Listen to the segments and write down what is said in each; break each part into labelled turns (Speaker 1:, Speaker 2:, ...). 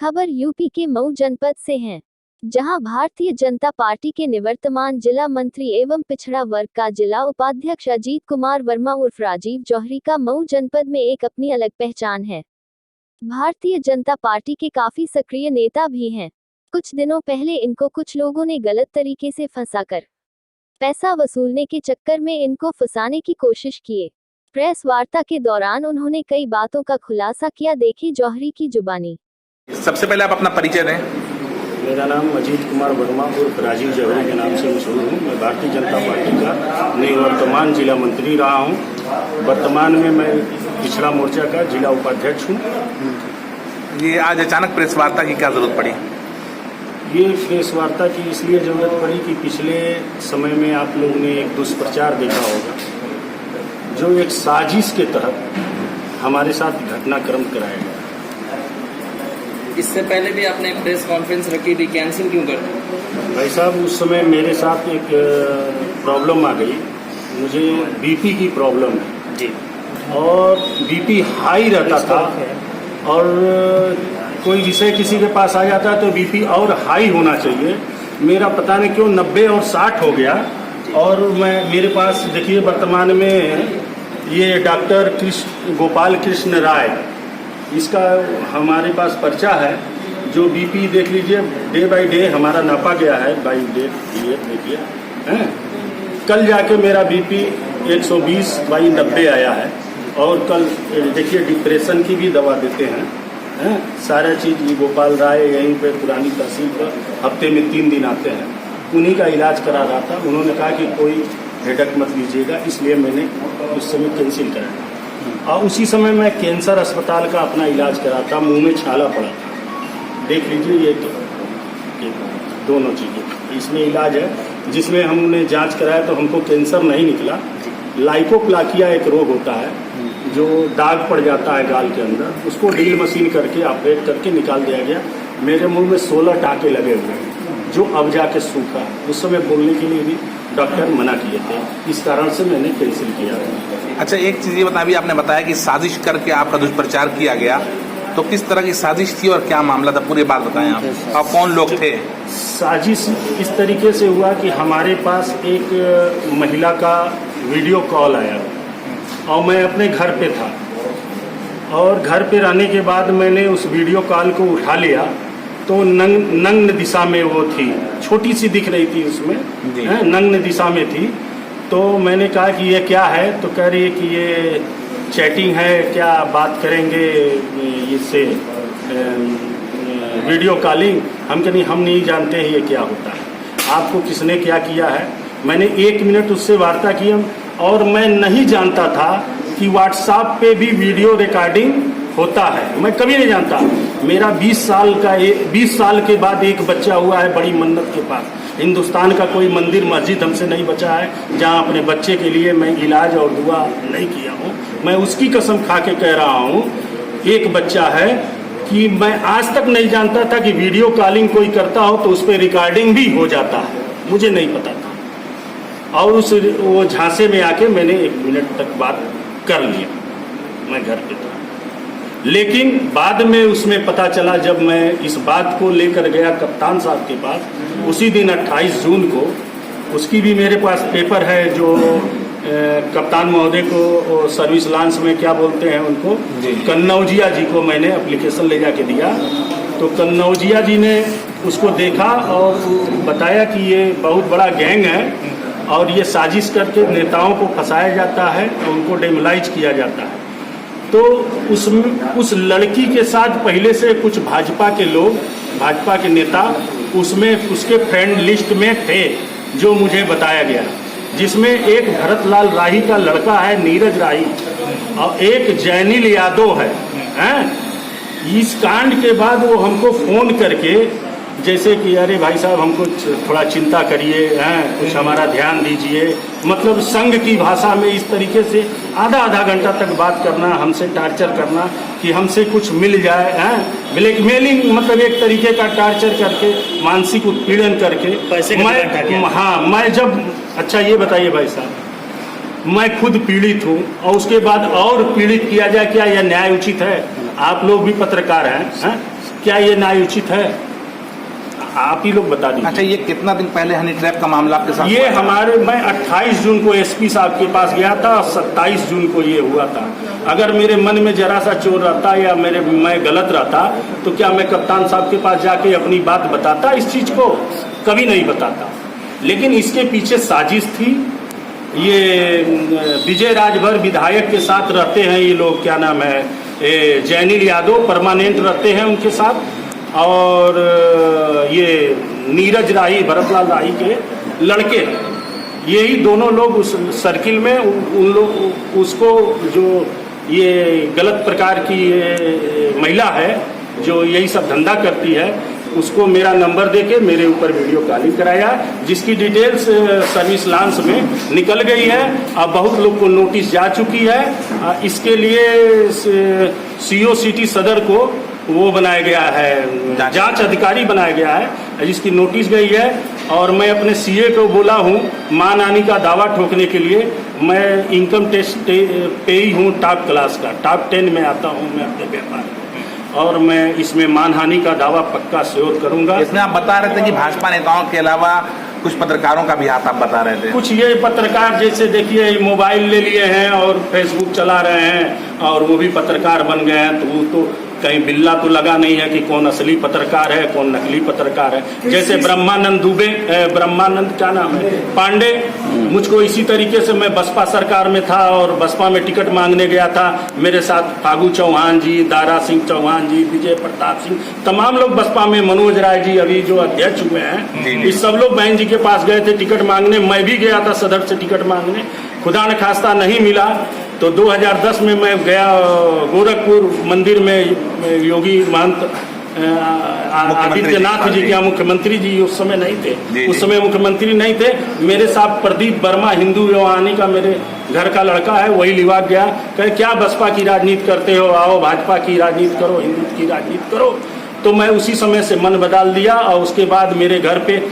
Speaker 1: खबर यूपी के मऊ जनपद से है, जहां भारतीय जनता पार्टी के निवर्तमान जिला मंत्री एवं पिछड़ा वर्ग का जिला उपाध्यक्ष अजीत कुमार वर्मा उर्फ राजीव जौहरी का मऊ जनपद में एक अपनी अलग पहचान है। भारतीय जनता पार्टी के काफी सक्रिय नेता भी हैं। कुछ दिनों पहले इनको कुछ लोगों ने गलत तरीके से फंसाकर पैसा वसूलने के चक्कर में इनको फंसाने की कोशिश किए। प्रेस वार्ता के दौरान उन्होंने कई बातों का खुलासा किया। देखिए जौहरी की जुबानी।
Speaker 2: सबसे पहले आप अपना परिचय दें।
Speaker 3: मेरा नाम अजीत कुमार वर्मा उर्फ राजीव जौहरी के नाम से मशहूर हूँ। मैं भारतीय जनता पार्टी का निवर्तमान जिला मंत्री रहा हूँ। वर्तमान में मैं पिछड़ा मोर्चा का जिला उपाध्यक्ष हूँ।
Speaker 2: ये आज अचानक प्रेस वार्ता की क्या जरूरत पड़ी?
Speaker 3: ये प्रेस वार्ता की इसलिए जरूरत पड़ी कि पिछले समय में आप लोगों ने एक दुष्प्रचार देखा होगा, जो एक साजिश के तहत हमारे साथ घटनाक्रम कराया गया।
Speaker 4: इससे पहले भी आपने एक प्रेस कॉन्फ्रेंस रखी थी, कैंसिल क्यों कर दी?
Speaker 3: भाई साहब, उस समय मेरे साथ एक प्रॉब्लम आ गई। मुझे बीपी की प्रॉब्लम है जी, और बीपी हाई रहता था, और कोई विषय किसी के पास आ जाता है तो बीपी और हाई होना चाहिए। मेरा पता नहीं क्यों 90 और 60 हो गया। और मेरे पास देखिए वर्तमान में ये डॉक्टर गोपाल कृष्ण राय, इसका हमारे पास पर्चा है, जो बीपी देख लीजिए डे बाय डे हमारा नापा गया है बाय डे। देखिए कल जाके मेरा बीपी 120/90 आया है। और कल देखिए डिप्रेशन की भी दवा देते हैं। सारा चीज़ ये गोपाल राय यहीं पे पुरानी तहसील पर हफ्ते में 3 दिन आते हैं, उन्हीं का इलाज करा रहा था। उन्होंने कहा कि कोई हेडेक मत लीजिएगा, इसलिए मैंने उस समय कैंसिल कराया। और उसी समय मैं कैंसर अस्पताल का अपना इलाज कराता, मुंह में छाला पड़ा था। देख लीजिए ये दोनों चीज़ें इसमें इलाज है, जिसमें हमने जांच कराया तो हमको कैंसर नहीं निकला। लाइकोप्लाकिया एक रोग होता है, जो दाग पड़ जाता है गाल के अंदर, उसको ड्रिल मशीन करके ऑपरेट करके निकाल दिया गया। मेरे मुंह में 16 टाँके लगे हुए हैं, जो अब जाके सूखा। उस समय बोलने के लिए भी डॉक्टर मना किए थे, इस कारण से मैंने कैंसिल किया।
Speaker 2: अच्छा, एक चीज़ ये बता, अभी आपने बताया कि साजिश करके आपका दुष्प्रचार किया गया, तो किस तरह की साजिश थी और क्या मामला था? पूरी बात बताएं आप। और कौन लोग थे?
Speaker 3: साजिश इस तरीके से हुआ कि हमारे पास एक महिला का वीडियो कॉल आया, और मैं अपने घर पे था, और घर पे रहने के बाद मैंने उस वीडियो कॉल को उठा लिया, तो नग्न दिशा में वो थी, छोटी सी दिख रही थी उसमें, नग्न दिशा में थी। तो मैंने कहा कि ये क्या है? तो कह रही है कि ये चैटिंग है, क्या बात करेंगे इससे वीडियो कॉलिंग। हम कहीं हम नहीं जानते हैं ये क्या होता है, आपको किसने क्या किया है। मैंने 1 मिनट उससे वार्ता की, और मैं नहीं जानता था कि व्हाट्सएप पे भी वीडियो रिकॉर्डिंग होता है। मैं कभी नहीं जानता। मेरा 20 साल के बाद एक बच्चा हुआ है बड़ी मन्नत के पास। हिंदुस्तान का कोई मंदिर मस्जिद हमसे नहीं बचा है जहां अपने बच्चे के लिए मैं इलाज और दुआ नहीं किया हूं। मैं उसकी कसम खा के कह रहा हूं, एक बच्चा है कि मैं आज तक नहीं जानता था कि वीडियो कॉलिंग कोई करता हो तो उस पर रिकॉर्डिंग भी हो जाता है, मुझे नहीं पता था। और वो झांसे में आके मैंने 1 मिनट तक बात कर लिया, मैं घर पे था। लेकिन बाद में उसमें पता चला, जब मैं इस बात को लेकर गया कप्तान साहब के पास, उसी दिन 28 जून को, उसकी भी मेरे पास पेपर है, जो कप्तान महोदय को सर्विस लांस में क्या बोलते हैं उनको, कन्नौजिया जी को मैंने एप्लीकेशन ले जाके दिया। तो कन्नौजिया जी ने उसको देखा और बताया कि ये बहुत बड़ा गैंग है, और ये साजिश करके नेताओं को फंसाया जाता है और उनको डेमोलाइज किया जाता है। तो उस लड़की के साथ पहले से कुछ भाजपा के लोग, भाजपा के नेता उसमें उसके फ्रेंड लिस्ट में थे, जो मुझे बताया गया, जिसमें एक भरतलाल राही का लड़का है, नीरज राही, और एक जैनिल यादव है। इस कांड के बाद वो हमको फोन करके, जैसे कि अरे भाई साहब हमको थोड़ा चिंता करिए, कुछ हमारा ध्यान दीजिए, मतलब संघ की भाषा में इस तरीके से आधा घंटा तक बात करना, हमसे टार्चर करना कि हमसे कुछ मिल जाए, ब्लैकमेलिंग, मतलब एक तरीके का टार्चर करके, मानसिक उत्पीड़न करके। मैं जब, अच्छा ये बताइए भाई साहब, मैं खुद पीड़ित हूँ, और उसके बाद और पीड़ित किया जाए, क्या यह न्याय उचित है? आप लोग भी पत्रकार हैं, क्या ये न्याय उचित है? आप ही लोग बता दीजिए।
Speaker 2: अच्छा, ये कितना दिन पहले हनी ट्रैप का मामला आपके साथ
Speaker 3: ये
Speaker 2: हुआ था?
Speaker 3: मैं 28 जून को एसपी साहब के पास गया था और 27 जून को ये हुआ था। अगर मेरे मन में जरा सा चोर रहता या मैं गलत रहता तो क्या मैं कप्तान साहब के पास जाके अपनी बात बताता? इस चीज को कभी नहीं बताता। लेकिन इसके पीछे साजिश थी। ये विजय राजभर विधायक के साथ रहते हैं ये लोग, क्या नाम है, जैनिल यादव परमानेंट रहते हैं उनके साथ, और ये नीरज राही, भरतलाल राही के लड़के, यही दोनों लोग उस सर्किल में उन लोग उसको, जो ये गलत प्रकार की महिला है जो यही सब धंधा करती है, उसको मेरा नंबर देके मेरे ऊपर वीडियो कॉलिंग कराया, जिसकी डिटेल्स सर्विस लांस में निकल गई है। अब बहुत लोग को नोटिस जा चुकी है। इसके लिए सीओ सिटी सदर को वो बनाया गया है, जांच अधिकारी बनाया गया है, जिसकी नोटिस गई है। और मैं अपने सीए को बोला हूँ मानहानि का दावा ठोकने के लिए। मैं इनकम टैक्स पे ही हूँ टॉप क्लास का, टॉप 10 में आता हूँ मैं अपने व्यापार में, और मैं इसमें मानहानि का दावा पक्का श्योर करूंगा।
Speaker 2: इसमें आप बता रहे थे कि भाजपा नेताओं के अलावा कुछ पत्रकारों का भी हाथ आप बता रहे थे।
Speaker 3: कुछ ये पत्रकार जैसे देखिए मोबाइल ले लिए हैं और फेसबुक चला रहे हैं और वो भी पत्रकार बन गए हैं, तो वो तो कहीं बिल्ला तो लगा नहीं है कि कौन असली पत्रकार है कौन नकली पत्रकार है। जैसे ब्रह्मानंद क्या नाम है, पांडे, मुझको इसी तरीके से, मैं बसपा सरकार में था और बसपा में टिकट मांगने गया था, मेरे साथ फागू चौहान जी, दारा सिंह चौहान जी, विजय प्रताप सिंह, तमाम लोग बसपा में, मनोज राय जी अभी जो अध्यक्ष हुए हैं, इस सब लोग बहन जी के पास गए थे टिकट मांगने। मैं भी गया था सदर से टिकट मांगने, खुदा न खास्ता नहीं मिला। तो 2010 में मैं गया गोरखपुर मंदिर में, योगी महंत आदित्यनाथ जी क्या मुख्यमंत्री जी उस समय नहीं थे, उस समय मुख्यमंत्री नहीं थे। मेरे साथ प्रदीप वर्मा, हिंदू व्यवहानी का मेरे घर का लड़का है, वही लिवाक गया, कहे क्या बसपा की राजनीति करते हो, आओ भाजपा की राजनीति करो, हिंदुत्व की राजनीति करो। तो मैं उसी समय से मन बदल दिया। और उसके बाद मेरे घर पे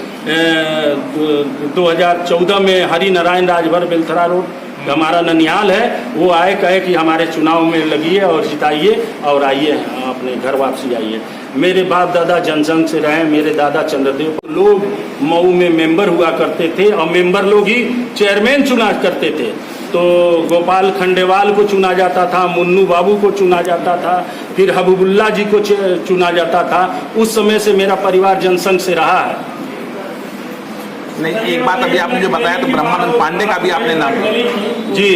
Speaker 3: 2014 में हरि नारायण राजभर बेलथरा रोड हमारा ननिहाल है, वो आए, कहे कि हमारे चुनाव में लगिए और जिताइए और आइए अपने घर वापसी आइए। मेरे बाप दादा जनसंघ से रहे, मेरे दादा चंद्रदेव लोग मऊ में मेंबर हुआ करते थे और मेंबर लोग ही चेयरमैन चुना करते थे। तो गोपाल खंडेवाल को चुना जाता था, मुन्नू बाबू को चुना जाता था, फिर हबीबुल्ला जी को चुना जाता था। उस समय से मेरा परिवार जनसंघ से रहा है।
Speaker 2: नहीं, एक बात अभी आपने जो बताया तो ब्रह्मानंद पांडे का भी आपने नाम
Speaker 3: जी,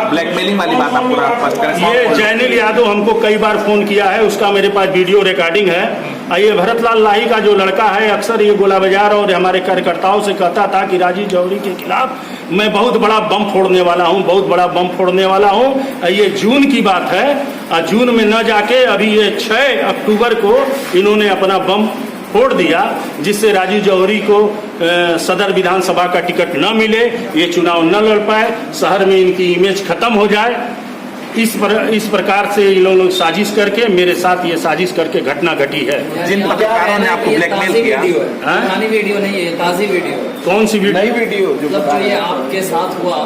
Speaker 2: ब्लैकमेलिंग वाली बात आप पूरा स्पष्ट करें।
Speaker 3: ये जैनिल यादव हमको कई बार फोन किया है, उसका मेरे पास वीडियो रिकॉर्डिंग है। ये भरतलाल लाही का जो लड़का है, अक्सर ये गोला बाजार और हमारे कार्यकर्ताओं से कहता था कि राजीव जौहरी के खिलाफ मैं बहुत बड़ा बम फोड़ने वाला हूँ, बहुत बड़ा बम फोड़ने वाला हूँ। ये जून की बात है, जून में न जाके अभी ये 6 अक्टूबर को इन्होंने अपना बम फोड़ दिया, जिससे राजीव जौहरी को सदर विधानसभा का टिकट न मिले, ये चुनाव न लड़ पाए, शहर में इनकी इमेज खत्म हो जाए। इस प्रकार से इन लोगों ने साजिश करके मेरे साथ ये साजिश करके घटना घटी है।
Speaker 2: जिन पत्रकारों ने आपको ब्लैकमेल किया,
Speaker 4: पुरानी वीडियो नहीं है, ताज़ी वीडियो।
Speaker 3: कौन सी वीडियो?
Speaker 5: नई वीडियो
Speaker 4: जो ये आपके साथ हुआ,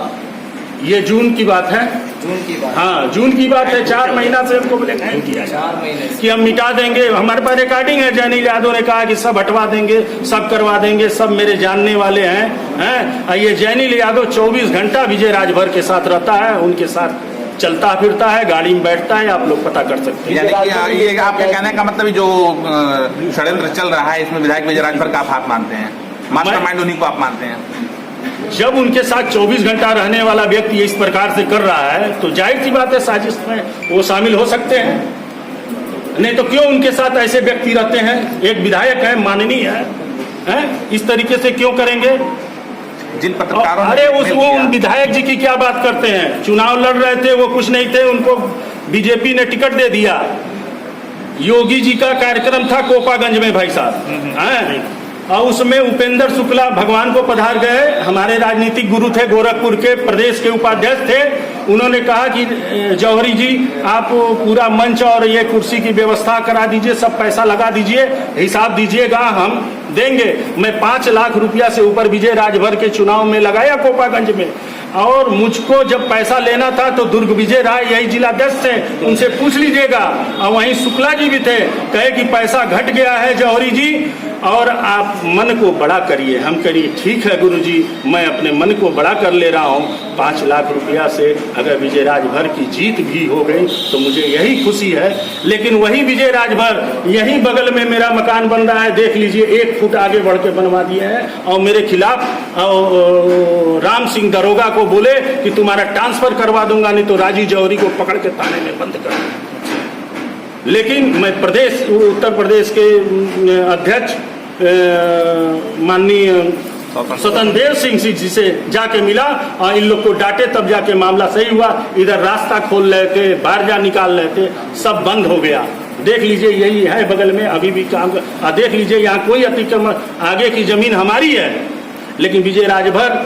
Speaker 3: ये जून की बात है।
Speaker 4: जून की बात?
Speaker 3: हाँ, जून की बात है। 4 महीना से हमको ब्लैकमेल किया,
Speaker 4: 4 महीने
Speaker 3: कि हम मिटा देंगे। हमारे पास रिकॉर्डिंग है, जैनिल यादव ने कहा कि सब हटवा देंगे, सब करवा देंगे, सब मेरे जानने वाले हैं। ये जैनिल यादव 24 घंटा विजय राजभर के साथ रहता है, उनके साथ चलता फिरता है, गाड़ी में बैठता है, आप लोग पता कर सकते हैं।
Speaker 2: यानी कि ये आपके कहने का मतलब जो षड्यंत्र चल रहा है इसमें विधायक विजय राजभर का आप हाथ मानते हैं, मास्टरमाइंड उन्हीं को आप मानते हैं?
Speaker 3: जब उनके साथ 24 घंटा रहने वाला व्यक्ति इस प्रकार से कर रहा है तो जाहिर सी बात है साजिश में वो शामिल हो सकते हैं। नहीं तो क्यों उनके साथ ऐसे व्यक्ति रहते हैं? एक विधायक है, माननीय है, इस तरीके से क्यों करेंगे?
Speaker 2: जिन पत्रकारों
Speaker 3: अरे वो उन विधायक जी की क्या बात करते हैं? चुनाव लड़ रहे थे, वो कुछ नहीं थे, उनको बीजेपी ने टिकट दे दिया। योगी जी का कार्यक्रम था कोपागंज में भाई साहब, और उसमें उपेंद्र शुक्ला भगवान को पधार गए, हमारे राजनीतिक गुरु थे, गोरखपुर के प्रदेश के उपाध्यक्ष थे। उन्होंने कहा कि जौहरी जी आप पूरा मंच और ये कुर्सी की व्यवस्था करा दीजिए, सब पैसा लगा दीजिए, हिसाब दीजिएगा, हम देंगे। मैं 5 लाख रुपया से ऊपर विजय राजभर के चुनाव में लगाया कोपागंज में, और मुझको जब पैसा लेना था तो दुर्ग विजय राय यही जिलाध्यक्ष थे, उनसे पूछ लीजिएगा। और वहीं शुक्ला जी भी थे, कहे कि पैसा घट गया है जौहरी जी और आप मन को बड़ा करिए। हम करिए ठीक है गुरुजी, मैं अपने मन को बड़ा कर ले रहा हूँ। 5 लाख रुपया से अगर विजय राजभर की जीत भी हो गई तो मुझे यही खुशी है। लेकिन वही विजय राजभर यही बगल में मेरा मकान बन रहा है, देख लीजिए 1 फुट आगे बढ़ के बनवा दिए हैं, और मेरे खिलाफ राम सिंह दरोगा को बोले कि तुम्हारा ट्रांसफर करवा दूंगा, नहीं तो राजीव जौहरी को पकड़ के थाने में बंद कर दूंगा। लेकिन मैं उत्तर प्रदेश के अध्यक्ष माननीय स्वतंत्र सिंह जी से जाके मिला और इन लोग को डांटे, तब जाके मामला सही हुआ। इधर रास्ता खोल रहे थे, बाहर जा निकाल रहे थे, सब बंद हो गया। देख लीजिए यही है बगल में अभी भी काम। देख लीजिए यहाँ कोई अतिक्रमण, आगे की जमीन हमारी है, लेकिन विजय राजभर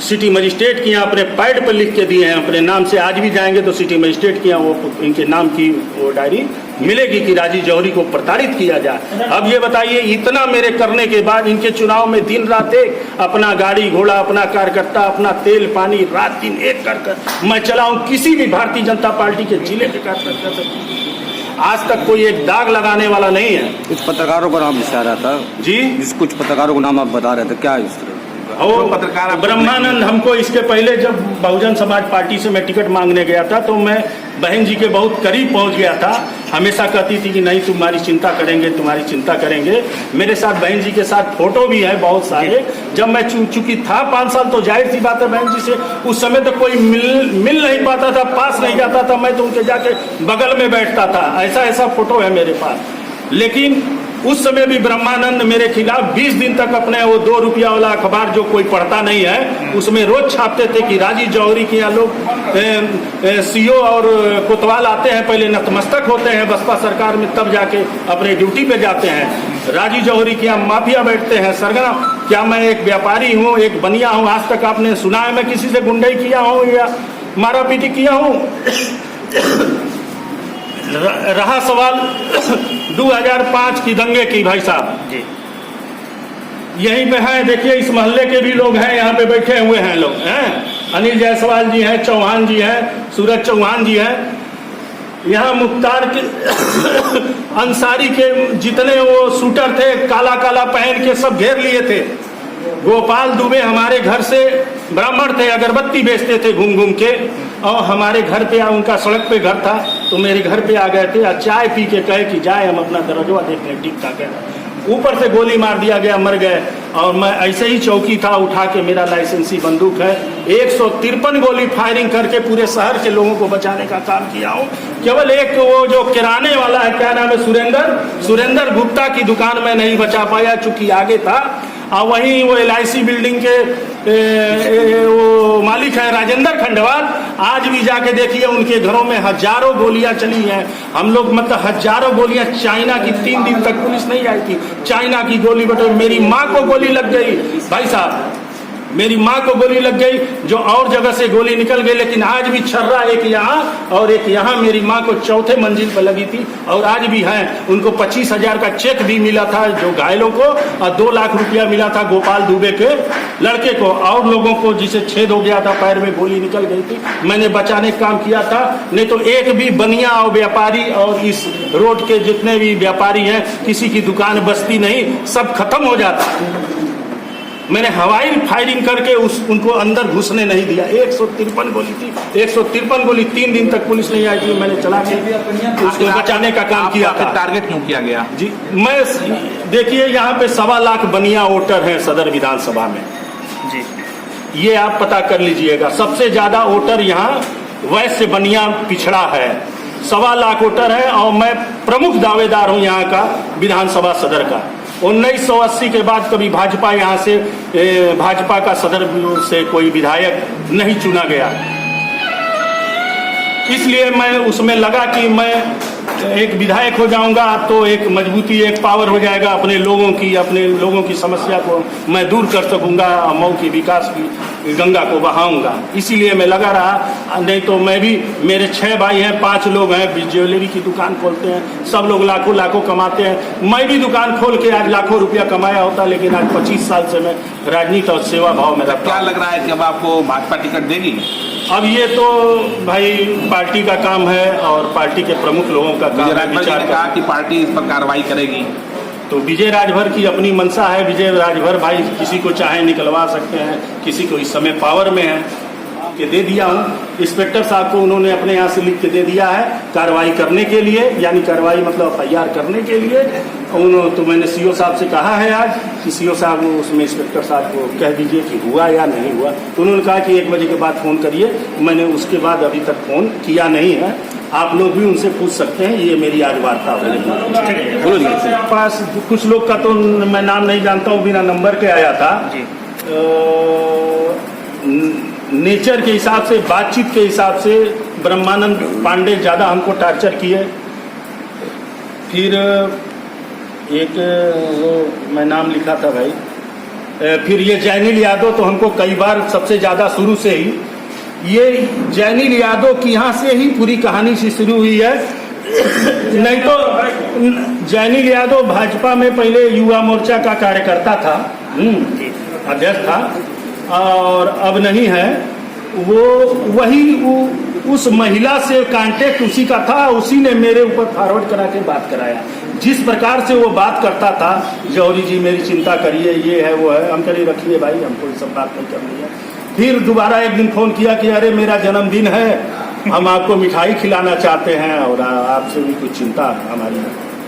Speaker 3: सिटी मजिस्ट्रेट के यहाँ अपने पैड पर लिख के दिए हैं अपने नाम से। आज भी जाएंगे तो सिटी मजिस्ट्रेट के यहाँ वो इनके नाम की वो डायरी मिलेगी कि राजीव जौहरी को प्रताड़ित किया जाए। अब ये बताइए, इतना मेरे करने के बाद इनके चुनाव में दिन रात एक अपना गाड़ी घोड़ा, अपना कार्यकर्ता, अपना तेल पानी रात दिन एक कर मैं चलाऊं किसी भी भारतीय जनता पार्टी के जिले के कार्यकर्ता। आज तक कोई एक दाग लगाने वाला नहीं है।
Speaker 5: कुछ पत्रकारों का नाम इशारा था
Speaker 3: जी,
Speaker 5: कुछ पत्रकारों का नाम आप बता रहे थे, क्या इस तरह?
Speaker 3: और पत्रकार ब्रह्मानंद, हमको इसके पहले जब बहुजन समाज पार्टी से मैं टिकट मांगने गया था तो मैं बहन जी के बहुत करीब पहुंच गया था। हमेशा कहती थी कि नहीं तुम्हारी चिंता करेंगे, तुम्हारी चिंता करेंगे। मेरे साथ बहन जी के साथ फोटो भी है बहुत सारे। जब मैं चूंकि था 5 साल तो जाहिर सी बात है बहन जी से उस समय तो कोई मिल नहीं पाता था, पास नहीं जाता था, मैं तो उनके जाके बगल में बैठता था। ऐसा फोटो है मेरे पास। लेकिन उस समय भी ब्रह्मानंद मेरे खिलाफ 20 दिन तक अपने वो 2 रुपया वाला अखबार जो कोई पढ़ता नहीं है उसमें रोज छापते थे कि राजीव जौहरी के यहाँ लोग सीओ और कोतवाल आते हैं, पहले नतमस्तक होते हैं बसपा सरकार में, तब जाके अपने ड्यूटी पे जाते हैं। राजीव जौहरी के यहाँ माफिया बैठते हैं, सरगना। क्या मैं एक व्यापारी हूँ, एक बनिया हूँ? आज तक आपने सुना है मैं किसी से गुंडाई किया हूँ या मारा पीटी किया हूँ? रहा सवाल 2005 की दंगे की, भाई साहब जी यहीं पे हैं, देखिए इस मोहल्ले के भी लोग हैं, यहाँ पे बैठे हुए हैं लोग हैं। अनिल जायसवाल जी हैं, चौहान जी हैं, सूरज चौहान जी हैं। यहाँ मुख्तार के अंसारी के जितने वो शूटर थे काला काला पहन के सब घेर लिए थे। गोपाल दुबे हमारे घर से ब्राह्मण थे, अगरबत्ती बेचते थे घूम घूम के, और हमारे घर पे उनका सड़क पे घर था तो मेरे घर पे आ गए थे। चाय पी के कहे कि जाए हम अपना दरवाजा देख लें, ठीक ठाक है। ऊपर से गोली मार दिया गया, मर गए। और मैं ऐसे ही चौकी था उठा के, मेरा लाइसेंसी बंदूक है, 153 गोली फायरिंग करके पूरे शहर के लोगों को बचाने का काम किया हूँ। केवल एक वो जो किराने वाला है, क्या नाम है, सुरेंद्र गुप्ता की दुकान में नहीं बचा पाया चूंकि आगे था। और वहीं वो LIC बिल्डिंग के वो मालिक है राजेंद्र खंडवाल, आज भी जाके देखिए उनके घरों में हजारों गोलियां चली हैं। हम लोग मतलब हजारों गोलियां, चाइना की 3 दिन तक पुलिस नहीं आई थी, चाइना की गोली बटे मेरी माँ को गोली लग गई भाई साहब, मेरी माँ को गोली लग गई, जो और जगह से गोली निकल गई। लेकिन आज भी छर्रा एक यहाँ और एक यहाँ, मेरी माँ को 4थे मंजिल पर लगी थी और आज भी हैं। उनको 25,000 का चेक भी मिला था जो घायलों को, और 2 लाख रुपया मिला था गोपाल दुबे के लड़के को। और लोगों को जिसे छेद हो गया था, पैर में गोली निकल गई थी, मैंने बचाने का काम किया था। नहीं तो एक भी बनिया और व्यापारी और इस रोड के जितने भी व्यापारी हैं, किसी की दुकान बचती नहीं, सब खत्म हो जाता। मैंने हवाई फायरिंग करके उनको अंदर घुसने नहीं दिया। 153 गोली थी, 153 गोली, 3 दिन तक पुलिस नहीं आई थी, मैंने चला के उसको बचाने का काम किया था।
Speaker 2: टारगेट क्यों किया गया
Speaker 3: जी? मैं देखिए यहाँ पे 1.25 लाख बनिया वोटर हैं सदर विधानसभा में जी, ये आप पता कर लीजिएगा। सबसे ज्यादा वोटर यहाँ वैश्य बनिया पिछड़ा है, 1.25 लाख वोटर है। और मैं प्रमुख दावेदार हूँ यहाँ का विधानसभा सदर का। 1980 के बाद कभी भाजपा यहाँ से भाजपा का सदर से कोई विधायक नहीं चुना गया, इसलिए मैं उसमें लगा कि मैं एक विधायक हो जाऊंगा तो एक मजबूती, एक पावर हो जाएगा, अपने लोगों की समस्या को मैं दूर कर सकूंगा, मऊ की विकास की गंगा को बहाऊंगा। इसीलिए मैं लगा रहा, नहीं तो मैं भी, मेरे 6 भाई हैं, 5 लोग हैं, ज्वेलरी की दुकान खोलते हैं, सब लोग लाखों लाखों कमाते हैं। मैं भी दुकान खोल के आज लाखों रुपया कमाया होता, लेकिन आज 25 साल से मैं राजनीति और सेवा भाव में रहता
Speaker 2: क्या
Speaker 3: हूं।
Speaker 2: लग रहा है कि अब आपको भाजपा टिकट देगी?
Speaker 3: अब ये तो भाई पार्टी का काम है और पार्टी के प्रमुख लोगों का काम
Speaker 2: विजय
Speaker 3: है।
Speaker 2: राजभर जी ने कहा कि पार्टी इस पर कार्रवाई करेगी।
Speaker 3: तो विजय राजभर की अपनी मंशा है। विजय राजभर भाई किसी को चाहे निकलवा सकते हैं, किसी को इस समय पावर में है कि दे दिया हूँ। इंस्पेक्टर साहब को उन्होंने अपने यहाँ से लिख के दे दिया है कार्रवाई करने के लिए, यानी कार्रवाई मतलब FIR करने के लिए। तो मैंने CO साहब से कहा है आज कि CO साहब उसमें इंस्पेक्टर साहब को कह दीजिए कि हुआ या नहीं हुआ। तो उन्होंने कहा कि 1 बजे के बाद फ़ोन करिए। मैंने उसके बाद अभी तक फ़ोन किया नहीं है। आप लोग भी उनसे पूछ सकते हैं, ये मेरी आज वार्ता हो। पास कुछ लोग का तो मैं नाम नहीं जानता हूँ, बिना नंबर के आया था। नेचर के हिसाब से, बातचीत के हिसाब से ब्रह्मानंद पांडे ज़्यादा हमको टार्चर किए। फिर एक वो मैं नाम लिखा था भाई, फिर ये जैनिल यादव तो हमको कई बार, सबसे ज़्यादा शुरू से ही ये जैनिल यादव की यहाँ से ही पूरी कहानी से शुरू हुई है। नहीं तो जैनिल यादव भाजपा में पहले युवा मोर्चा का कार्यकर्ता था, अध्यक्ष था, और अब नहीं है। उस महिला से कांटेक्ट उसी का था, उसी ने मेरे ऊपर फॉरवर्ड करा के बात कराया। जिस प्रकार से वो बात करता था, जौहरी जी मेरी चिंता करिए, ये है वो है, हम करिए रखिए भाई, हमको ये सब बात नहीं करनी है। फिर दोबारा एक दिन फोन किया कि अरे मेरा जन्मदिन है, हम आपको मिठाई खिलाना चाहते हैं और आपसे भी कुछ चिंता हमारी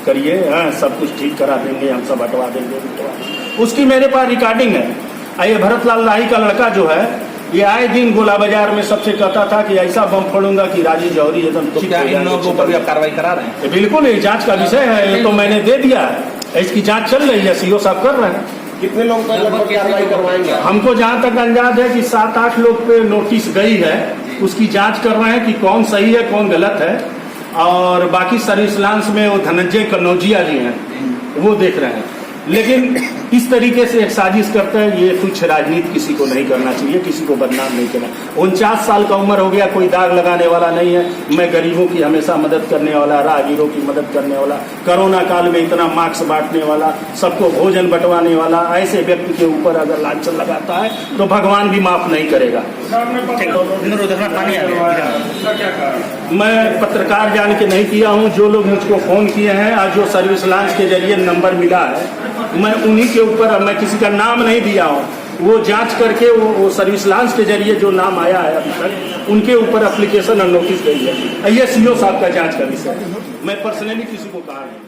Speaker 3: करिए, सब कुछ ठीक करा देंगे, हम सब हटवा देंगे। उसकी मेरे पास रिकॉर्डिंग है। ये भरत लाल लाही का लड़का जो है, ये आए दिन गोला बाजार में सबसे कहता था कि ऐसा बम फोड़ूंगा कि राजी जौहरी एकदम।
Speaker 2: इन लोगों के ऊपर भी आप कार्रवाई करा रहे हैं?
Speaker 3: बिल्कुल, ये जांच का विषय है, ये तो मैंने दे दिया है, इसकी जांच चल रही है, CO साहब कर रहे हैं।
Speaker 6: कितने लोग पर लगभग कार्रवाई करवाएंगे?
Speaker 3: हमको जहाँ तक अंदाज है कि 7-8 लोग पे नोटिस गई है, उसकी जांच कर रहे हैं कि कौन सही है कौन गलत है। और बाकी सर्विस लांस में वो धनंजय कन्नौजिया जी हैं, वो देख रहे हैं। लेकिन इस तरीके से एक साजिश करते हैं, ये कुछ राजनीति किसी को नहीं करना चाहिए, किसी को बदनाम नहीं करना। 49 साल का उम्र हो गया, कोई दाग लगाने वाला नहीं है। मैं गरीबों की हमेशा मदद करने वाला, राहगीरों की मदद करने वाला, कोरोना काल में इतना मास्क बांटने वाला, सबको भोजन बंटवाने वाला, ऐसे व्यक्ति के ऊपर अगर लांछन लगाता है तो भगवान भी माफ नहीं करेगा। मैं पत्रकार जान के नहीं किया हूँ, जो लोग मुझको फोन किए हैं और जो सर्विस लांच के जरिए नंबर मिला है, मैं उन्हीं के ऊपर, मैं किसी का नाम नहीं दिया हूँ, वो जांच करके वो सर्विस लांच के जरिए जो नाम आया है अभी तक, उनके ऊपर एप्लीकेशन और नोटिस गई है। ये CO साहब का जांच का विषय है, मैं पर्सनली किसी को कहा नहीं।